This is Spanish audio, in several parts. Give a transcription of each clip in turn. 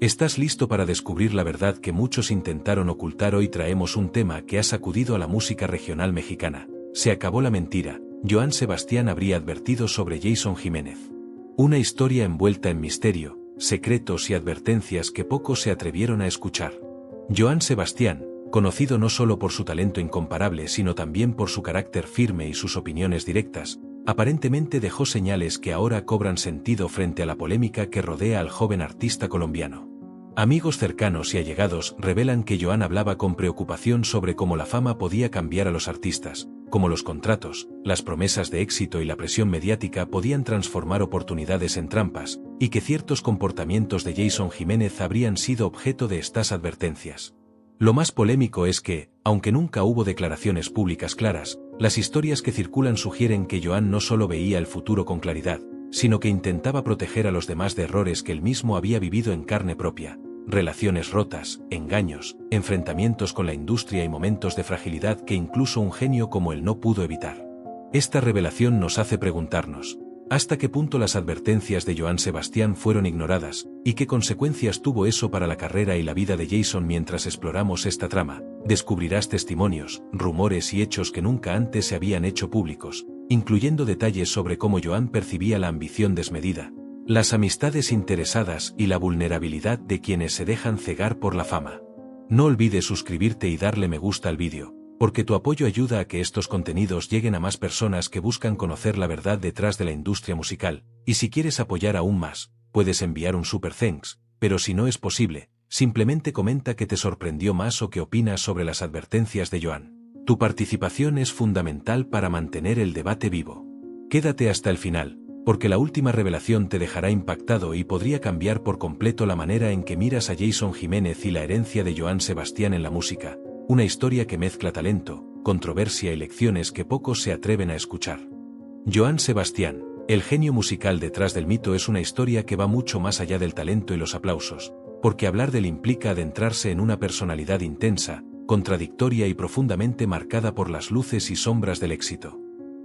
¿Estás listo para descubrir la verdad que muchos intentaron ocultar? Hoy traemos un tema que ha sacudido a la música regional mexicana. Se acabó la mentira. Joan Sebastián habría advertido sobre Jason Jiménez. Una historia envuelta en misterio, secretos y advertencias que pocos se atrevieron a escuchar. Joan Sebastián, conocido no solo por su talento incomparable sino también por su carácter firme y sus opiniones directas, aparentemente dejó señales que ahora cobran sentido frente a la polémica que rodea al joven artista colombiano. Amigos cercanos y allegados revelan que Joan hablaba con preocupación sobre cómo la fama podía cambiar a los artistas, cómo los contratos, las promesas de éxito y la presión mediática podían transformar oportunidades en trampas, y que ciertos comportamientos de Jason Jiménez habrían sido objeto de estas advertencias. Lo más polémico es que, aunque nunca hubo declaraciones públicas claras, las historias que circulan sugieren que Joan no solo veía el futuro con claridad, sino que intentaba proteger a los demás de errores que él mismo había vivido en carne propia: relaciones rotas, engaños, enfrentamientos con la industria y momentos de fragilidad que incluso un genio como él no pudo evitar. Esta revelación nos hace preguntarnos: ¿hasta qué punto las advertencias de Joan Sebastián fueron ignoradas, y qué consecuencias tuvo eso para la carrera y la vida de Jason? Mientras exploramos esta trama, descubrirás testimonios, rumores y hechos que nunca antes se habían hecho públicos, incluyendo detalles sobre cómo Joan percibía la ambición desmedida, las amistades interesadas y la vulnerabilidad de quienes se dejan cegar por la fama. No olvides suscribirte y darle me gusta al vídeo, porque tu apoyo ayuda a que estos contenidos lleguen a más personas que buscan conocer la verdad detrás de la industria musical, y si quieres apoyar aún más, puedes enviar un super thanks, pero si no es posible, simplemente comenta qué te sorprendió más o qué opinas sobre las advertencias de Joan. Tu participación es fundamental para mantener el debate vivo. Quédate hasta el final, porque la última revelación te dejará impactado y podría cambiar por completo la manera en que miras a Jason Jiménez y la herencia de Joan Sebastián en la música. Una historia que mezcla talento, controversia y lecciones que pocos se atreven a escuchar. Joan Sebastián, el genio musical detrás del mito, es una historia que va mucho más allá del talento y los aplausos, porque hablar de él implica adentrarse en una personalidad intensa, contradictoria y profundamente marcada por las luces y sombras del éxito.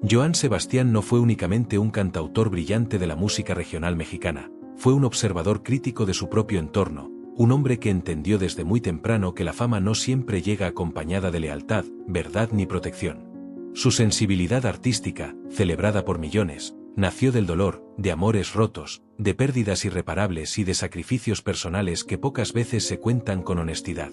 Joan Sebastián no fue únicamente un cantautor brillante de la música regional mexicana, fue un observador crítico de su propio entorno, un hombre que entendió desde muy temprano que la fama no siempre llega acompañada de lealtad, verdad ni protección. Su sensibilidad artística, celebrada por millones, nació del dolor, de amores rotos, de pérdidas irreparables y de sacrificios personales que pocas veces se cuentan con honestidad.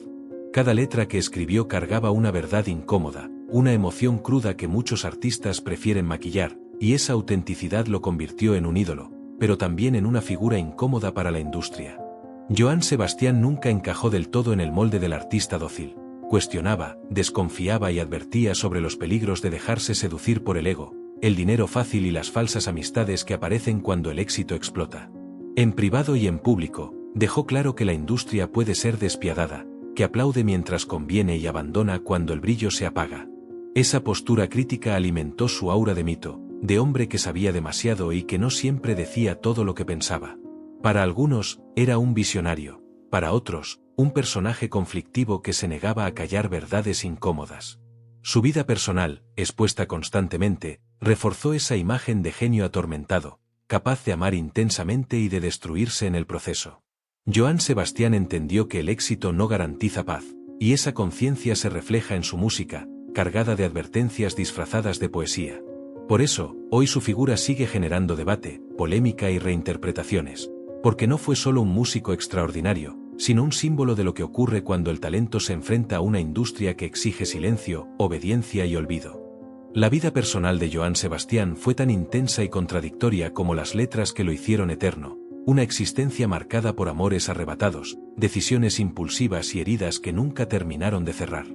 Cada letra que escribió cargaba una verdad incómoda, una emoción cruda que muchos artistas prefieren maquillar, y esa autenticidad lo convirtió en un ídolo, pero también en una figura incómoda para la industria. Joan Sebastián nunca encajó del todo en el molde del artista dócil. Cuestionaba, desconfiaba y advertía sobre los peligros de dejarse seducir por el ego, el dinero fácil y las falsas amistades que aparecen cuando el éxito explota. En privado y en público, dejó claro que la industria puede ser despiadada, que aplaude mientras conviene y abandona cuando el brillo se apaga. Esa postura crítica alimentó su aura de mito, de hombre que sabía demasiado y que no siempre decía todo lo que pensaba. Para algunos, era un visionario, para otros, un personaje conflictivo que se negaba a callar verdades incómodas. Su vida personal, expuesta constantemente, reforzó esa imagen de genio atormentado, capaz de amar intensamente y de destruirse en el proceso. Joan Sebastián entendió que el éxito no garantiza paz, y esa conciencia se refleja en su música, cargada de advertencias disfrazadas de poesía. Por eso, hoy su figura sigue generando debate, polémica y reinterpretaciones, porque no fue solo un músico extraordinario, sino un símbolo de lo que ocurre cuando el talento se enfrenta a una industria que exige silencio, obediencia y olvido. La vida personal de Joan Sebastián fue tan intensa y contradictoria como las letras que lo hicieron eterno, una existencia marcada por amores arrebatados, decisiones impulsivas y heridas que nunca terminaron de cerrar.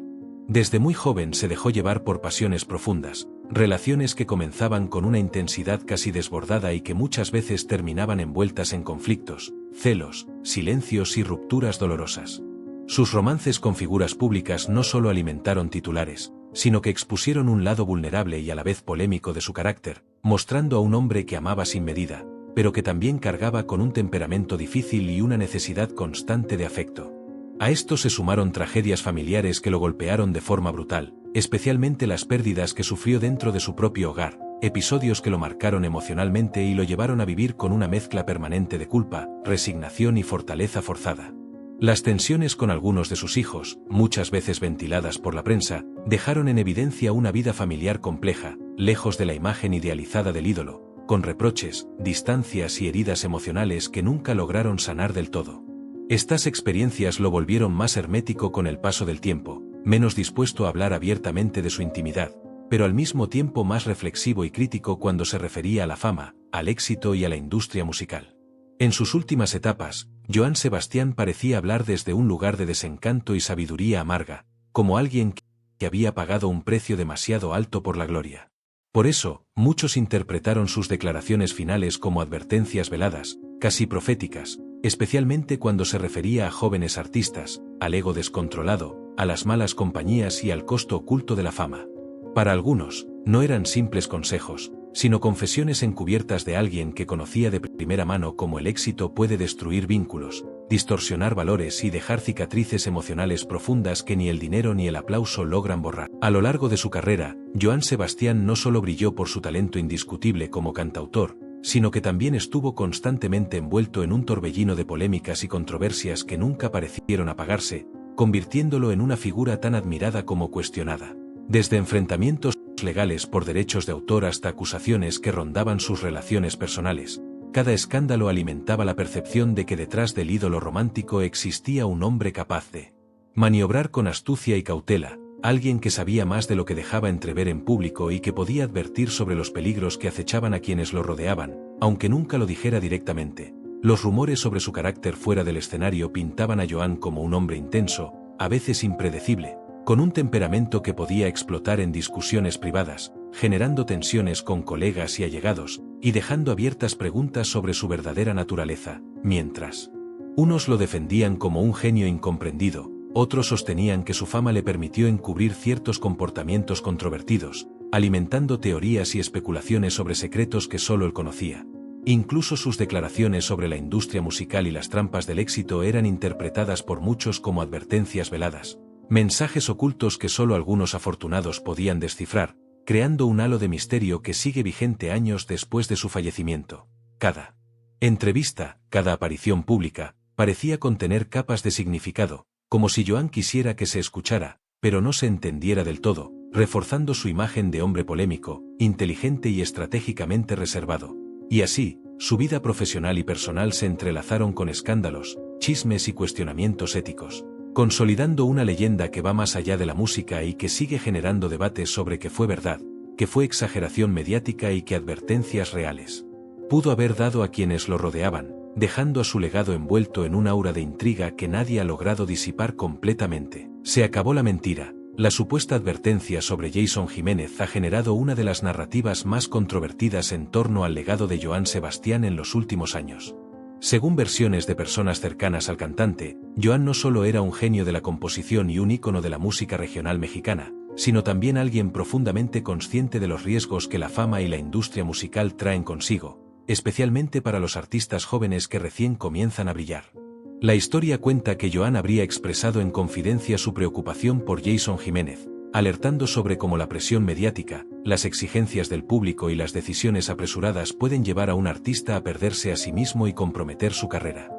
Desde muy joven se dejó llevar por pasiones profundas, relaciones que comenzaban con una intensidad casi desbordada y que muchas veces terminaban envueltas en conflictos, celos, silencios y rupturas dolorosas. Sus romances con figuras públicas no solo alimentaron titulares, sino que expusieron un lado vulnerable y a la vez polémico de su carácter, mostrando a un hombre que amaba sin medida, pero que también cargaba con un temperamento difícil y una necesidad constante de afecto. A esto se sumaron tragedias familiares que lo golpearon de forma brutal, especialmente las pérdidas que sufrió dentro de su propio hogar, episodios que lo marcaron emocionalmente y lo llevaron a vivir con una mezcla permanente de culpa, resignación y fortaleza forzada. Las tensiones con algunos de sus hijos, muchas veces ventiladas por la prensa, dejaron en evidencia una vida familiar compleja, lejos de la imagen idealizada del ídolo, con reproches, distancias y heridas emocionales que nunca lograron sanar del todo. Estas experiencias lo volvieron más hermético con el paso del tiempo, menos dispuesto a hablar abiertamente de su intimidad, pero al mismo tiempo más reflexivo y crítico cuando se refería a la fama, al éxito y a la industria musical. En sus últimas etapas, Johann Sebastian parecía hablar desde un lugar de desencanto y sabiduría amarga, como alguien que había pagado un precio demasiado alto por la gloria. Por eso, muchos interpretaron sus declaraciones finales como advertencias veladas, casi proféticas, especialmente cuando se refería a jóvenes artistas, al ego descontrolado, a las malas compañías y al costo oculto de la fama. Para algunos, no eran simples consejos, sino confesiones encubiertas de alguien que conocía de primera mano cómo el éxito puede destruir vínculos, distorsionar valores y dejar cicatrices emocionales profundas que ni el dinero ni el aplauso logran borrar. A lo largo de su carrera, Johann Sebastian no solo brilló por su talento indiscutible como cantautor, sino que también estuvo constantemente envuelto en un torbellino de polémicas y controversias que nunca parecieron apagarse, convirtiéndolo en una figura tan admirada como cuestionada. Desde enfrentamientos legales por derechos de autor hasta acusaciones que rondaban sus relaciones personales, cada escándalo alimentaba la percepción de que detrás del ídolo romántico existía un hombre capaz de maniobrar con astucia y cautela, alguien que sabía más de lo que dejaba entrever en público y que podía advertir sobre los peligros que acechaban a quienes lo rodeaban, aunque nunca lo dijera directamente. Los rumores sobre su carácter fuera del escenario pintaban a Johann como un hombre intenso, a veces impredecible, con un temperamento que podía explotar en discusiones privadas, generando tensiones con colegas y allegados, y dejando abiertas preguntas sobre su verdadera naturaleza, mientras unos lo defendían como un genio incomprendido, otros sostenían que su fama le permitió encubrir ciertos comportamientos controvertidos, alimentando teorías y especulaciones sobre secretos que solo él conocía. Incluso sus declaraciones sobre la industria musical y las trampas del éxito eran interpretadas por muchos como advertencias veladas, mensajes ocultos que solo algunos afortunados podían descifrar, creando un halo de misterio que sigue vigente años después de su fallecimiento. Cada entrevista, cada aparición pública, parecía contener capas de significado, como si Johann quisiera que se escuchara, pero no se entendiera del todo, reforzando su imagen de hombre polémico, inteligente y estratégicamente reservado. Y así, su vida profesional y personal se entrelazaron con escándalos, chismes y cuestionamientos éticos, consolidando una leyenda que va más allá de la música y que sigue generando debates sobre qué fue verdad, qué fue exageración mediática y qué advertencias reales pudo haber dado a quienes lo rodeaban, dejando a su legado envuelto en un aura de intriga que nadie ha logrado disipar completamente. Se acabó la mentira. La supuesta advertencia sobre Jason Jiménez ha generado una de las narrativas más controvertidas en torno al legado de Johann Sebastian en los últimos años. Según versiones de personas cercanas al cantante, Johann no solo era un genio de la composición y un ícono de la música regional mexicana, sino también alguien profundamente consciente de los riesgos que la fama y la industria musical traen consigo, especialmente para los artistas jóvenes que recién comienzan a brillar. La historia cuenta que Johann habría expresado en confidencia su preocupación por Jason Jiménez, alertando sobre cómo la presión mediática, las exigencias del público y las decisiones apresuradas pueden llevar a un artista a perderse a sí mismo y comprometer su carrera.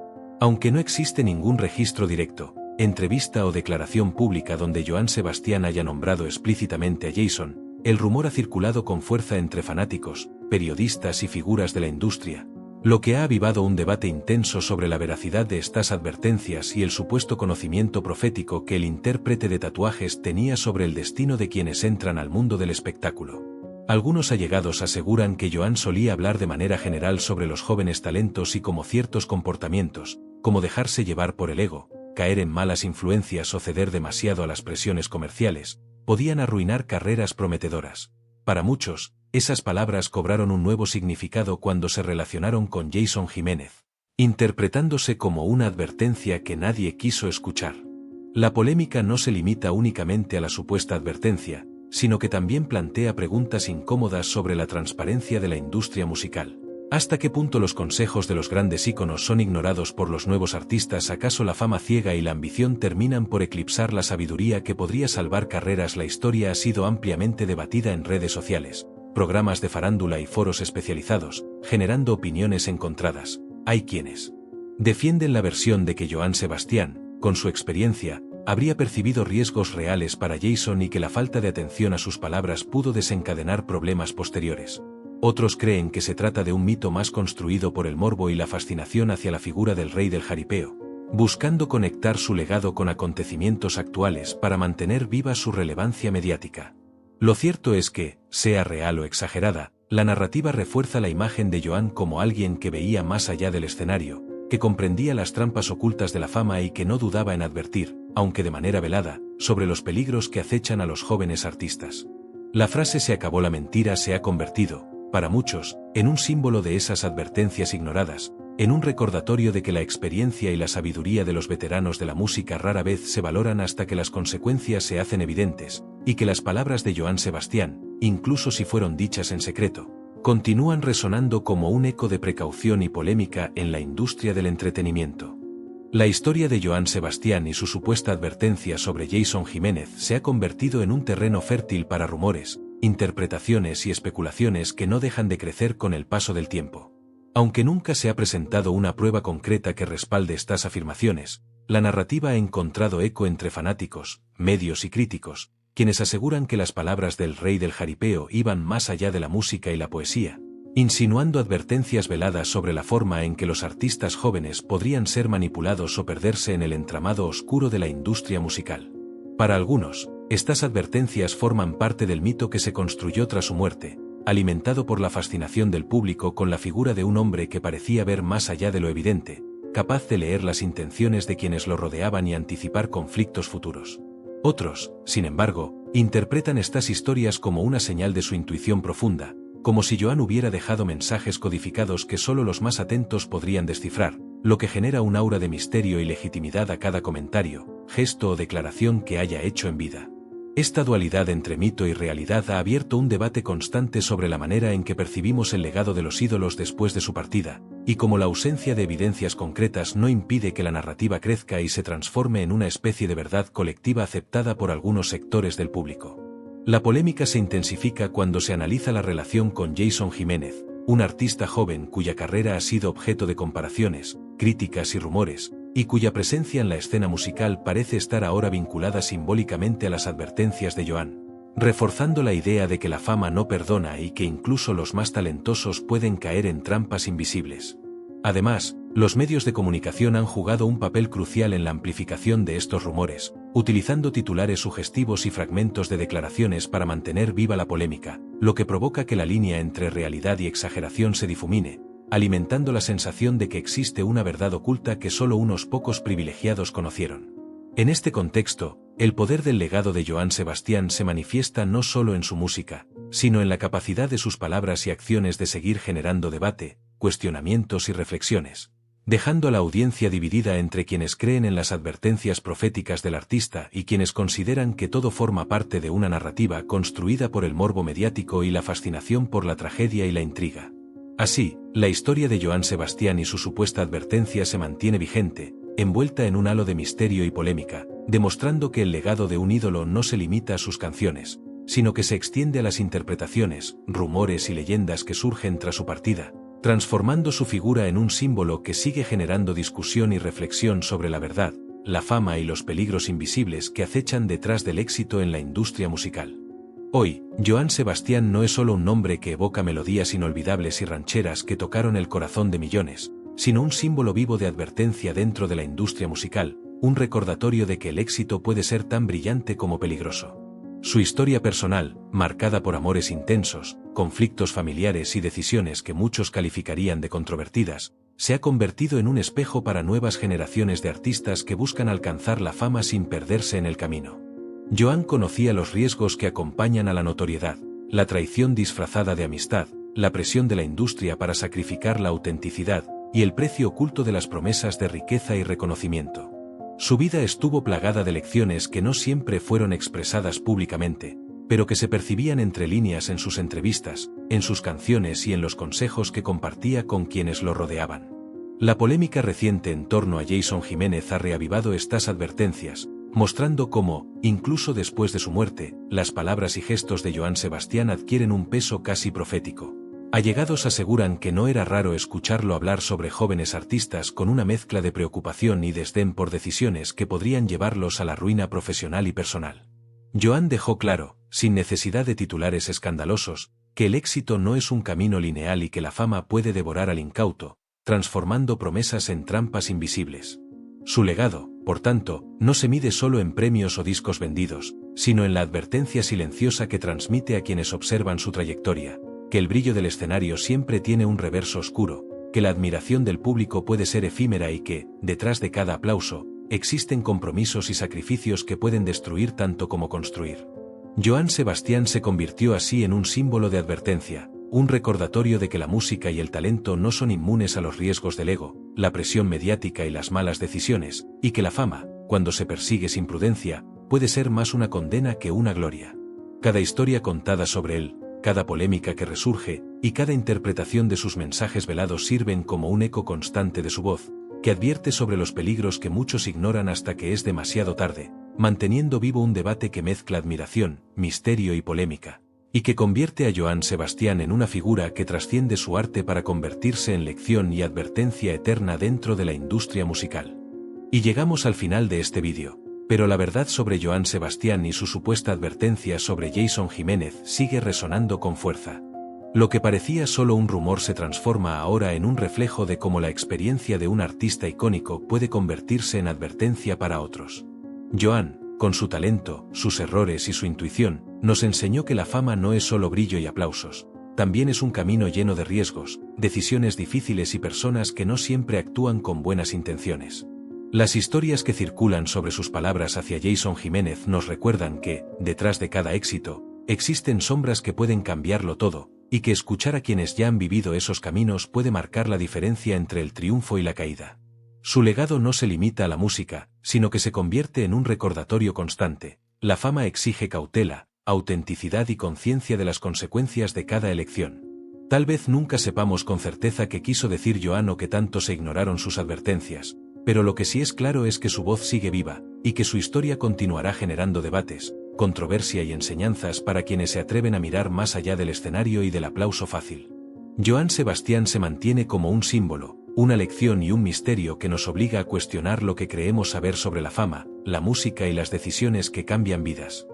Aunque no existe ningún registro directo, entrevista o declaración pública donde Johann Sebastian haya nombrado explícitamente a Jason, el rumor ha circulado con fuerza entre fanáticos, periodistas y figuras de la industria, lo que ha avivado un debate intenso sobre la veracidad de estas advertencias y el supuesto conocimiento profético que el intérprete de tatuajes tenía sobre el destino de quienes entran al mundo del espectáculo. Algunos allegados aseguran que Johann solía hablar de manera general sobre los jóvenes talentos y cómo ciertos comportamientos, como dejarse llevar por el ego, caer en malas influencias o ceder demasiado a las presiones comerciales, podían arruinar carreras prometedoras. Para muchos, esas palabras cobraron un nuevo significado cuando se relacionaron con Jason Jiménez, interpretándose como una advertencia que nadie quiso escuchar. La polémica no se limita únicamente a la supuesta advertencia, sino que también plantea preguntas incómodas sobre la transparencia de la industria musical. ¿Hasta qué punto los consejos de los grandes íconos son ignorados por los nuevos artistas? ¿Acaso la fama ciega y la ambición terminan por eclipsar la sabiduría que podría salvar carreras? La historia ha sido ampliamente debatida en redes sociales, programas de farándula y foros especializados, generando opiniones encontradas. Hay quienes defienden la versión de que Johann Sebastian, con su experiencia, habría percibido riesgos reales para Jason y que la falta de atención a sus palabras pudo desencadenar problemas posteriores. Otros creen que se trata de un mito más construido por el morbo y la fascinación hacia la figura del rey del jaripeo, buscando conectar su legado con acontecimientos actuales para mantener viva su relevancia mediática. Lo cierto es que, sea real o exagerada, la narrativa refuerza la imagen de Joan como alguien que veía más allá del escenario, que comprendía las trampas ocultas de la fama y que no dudaba en advertir, aunque de manera velada, sobre los peligros que acechan a los jóvenes artistas. La frase "se acabó la mentira" se ha convertido, para muchos, en un símbolo de esas advertencias ignoradas, en un recordatorio de que la experiencia y la sabiduría de los veteranos de la música rara vez se valoran hasta que las consecuencias se hacen evidentes, y que las palabras de Joan Sebastián, incluso si fueron dichas en secreto, continúan resonando como un eco de precaución y polémica en la industria del entretenimiento. La historia de Joan Sebastián y su supuesta advertencia sobre Jason Jiménez se ha convertido en un terreno fértil para rumores, interpretaciones y especulaciones que no dejan de crecer con el paso del tiempo. Aunque nunca se ha presentado una prueba concreta que respalde estas afirmaciones, la narrativa ha encontrado eco entre fanáticos, medios y críticos, quienes aseguran que las palabras del rey del jaripeo iban más allá de la música y la poesía, insinuando advertencias veladas sobre la forma en que los artistas jóvenes podrían ser manipulados o perderse en el entramado oscuro de la industria musical. Para algunos, estas advertencias forman parte del mito que se construyó tras su muerte, alimentado por la fascinación del público con la figura de un hombre que parecía ver más allá de lo evidente, capaz de leer las intenciones de quienes lo rodeaban y anticipar conflictos futuros. Otros, sin embargo, interpretan estas historias como una señal de su intuición profunda, como si Joan hubiera dejado mensajes codificados que solo los más atentos podrían descifrar, lo que genera un aura de misterio y legitimidad a cada comentario, gesto o declaración que haya hecho en vida. Esta dualidad entre mito y realidad ha abierto un debate constante sobre la manera en que percibimos el legado de los ídolos después de su partida, y cómo la ausencia de evidencias concretas no impide que la narrativa crezca y se transforme en una especie de verdad colectiva aceptada por algunos sectores del público. La polémica se intensifica cuando se analiza la relación con Jason Jiménez, un artista joven cuya carrera ha sido objeto de comparaciones, críticas y rumores, y cuya presencia en la escena musical parece estar ahora vinculada simbólicamente a las advertencias de Joan, reforzando la idea de que la fama no perdona y que incluso los más talentosos pueden caer en trampas invisibles. Además, los medios de comunicación han jugado un papel crucial en la amplificación de estos rumores, utilizando titulares sugestivos y fragmentos de declaraciones para mantener viva la polémica, lo que provoca que la línea entre realidad y exageración se difumine, alimentando la sensación de que existe una verdad oculta que solo unos pocos privilegiados conocieron. En este contexto, el poder del legado de Joan Sebastián se manifiesta no solo en su música, sino en la capacidad de sus palabras y acciones de seguir generando debate, cuestionamientos y reflexiones, dejando a la audiencia dividida entre quienes creen en las advertencias proféticas del artista y quienes consideran que todo forma parte de una narrativa construida por el morbo mediático y la fascinación por la tragedia y la intriga. Así, la historia de Joan Sebastián y su supuesta advertencia se mantiene vigente, envuelta en un halo de misterio y polémica, demostrando que el legado de un ídolo no se limita a sus canciones, sino que se extiende a las interpretaciones, rumores y leyendas que surgen tras su partida, transformando su figura en un símbolo que sigue generando discusión y reflexión sobre la verdad, la fama y los peligros invisibles que acechan detrás del éxito en la industria musical. Hoy, Joan Sebastián no es solo un nombre que evoca melodías inolvidables y rancheras que tocaron el corazón de millones, sino un símbolo vivo de advertencia dentro de la industria musical, un recordatorio de que el éxito puede ser tan brillante como peligroso. Su historia personal, marcada por amores intensos, conflictos familiares y decisiones que muchos calificarían de controvertidas, se ha convertido en un espejo para nuevas generaciones de artistas que buscan alcanzar la fama sin perderse en el camino. Joan conocía los riesgos que acompañan a la notoriedad, la traición disfrazada de amistad, la presión de la industria para sacrificar la autenticidad, y el precio oculto de las promesas de riqueza y reconocimiento. Su vida estuvo plagada de lecciones que no siempre fueron expresadas públicamente, pero que se percibían entre líneas en sus entrevistas, en sus canciones y en los consejos que compartía con quienes lo rodeaban. La polémica reciente en torno a Jason Jiménez ha reavivado estas advertencias, mostrando cómo, incluso después de su muerte, las palabras y gestos de Joan Sebastián adquieren un peso casi profético. Allegados aseguran que no era raro escucharlo hablar sobre jóvenes artistas con una mezcla de preocupación y desdén por decisiones que podrían llevarlos a la ruina profesional y personal. Joan dejó claro, sin necesidad de titulares escandalosos, que el éxito no es un camino lineal y que la fama puede devorar al incauto, transformando promesas en trampas invisibles. Su legado, por tanto, no se mide solo en premios o discos vendidos, sino en la advertencia silenciosa que transmite a quienes observan su trayectoria, que el brillo del escenario siempre tiene un reverso oscuro, que la admiración del público puede ser efímera y que, detrás de cada aplauso, existen compromisos y sacrificios que pueden destruir tanto como construir. Joan Sebastián se convirtió así en un símbolo de advertencia, un recordatorio de que la música y el talento no son inmunes a los riesgos del ego, la presión mediática y las malas decisiones, y que la fama, cuando se persigue sin prudencia, puede ser más una condena que una gloria. Cada historia contada sobre él, cada polémica que resurge, y cada interpretación de sus mensajes velados sirven como un eco constante de su voz, que advierte sobre los peligros que muchos ignoran hasta que es demasiado tarde, manteniendo vivo un debate que mezcla admiración, misterio y polémica, y que convierte a Joan Sebastián en una figura que trasciende su arte para convertirse en lección y advertencia eterna dentro de la industria musical. Y llegamos al final de este vídeo, pero la verdad sobre Joan Sebastián y su supuesta advertencia sobre Jason Jiménez sigue resonando con fuerza. Lo que parecía solo un rumor se transforma ahora en un reflejo de cómo la experiencia de un artista icónico puede convertirse en advertencia para otros. Joan, con su talento, sus errores y su intuición, nos enseñó que la fama no es solo brillo y aplausos, también es un camino lleno de riesgos, decisiones difíciles y personas que no siempre actúan con buenas intenciones. Las historias que circulan sobre sus palabras hacia Jason Jiménez nos recuerdan que, detrás de cada éxito, existen sombras que pueden cambiarlo todo, y que escuchar a quienes ya han vivido esos caminos puede marcar la diferencia entre el triunfo y la caída. Su legado no se limita a la música, sino que se convierte en un recordatorio constante. La fama exige cautela, autenticidad y conciencia de las consecuencias de cada elección. Tal vez nunca sepamos con certeza qué quiso decir Joan o que tanto se ignoraron sus advertencias, pero lo que sí es claro es que su voz sigue viva, y que su historia continuará generando debates, controversia y enseñanzas para quienes se atreven a mirar más allá del escenario y del aplauso fácil. Joan Sebastián se mantiene como un símbolo, una lección y un misterio que nos obliga a cuestionar lo que creemos saber sobre la fama, la música y las decisiones que cambian vidas.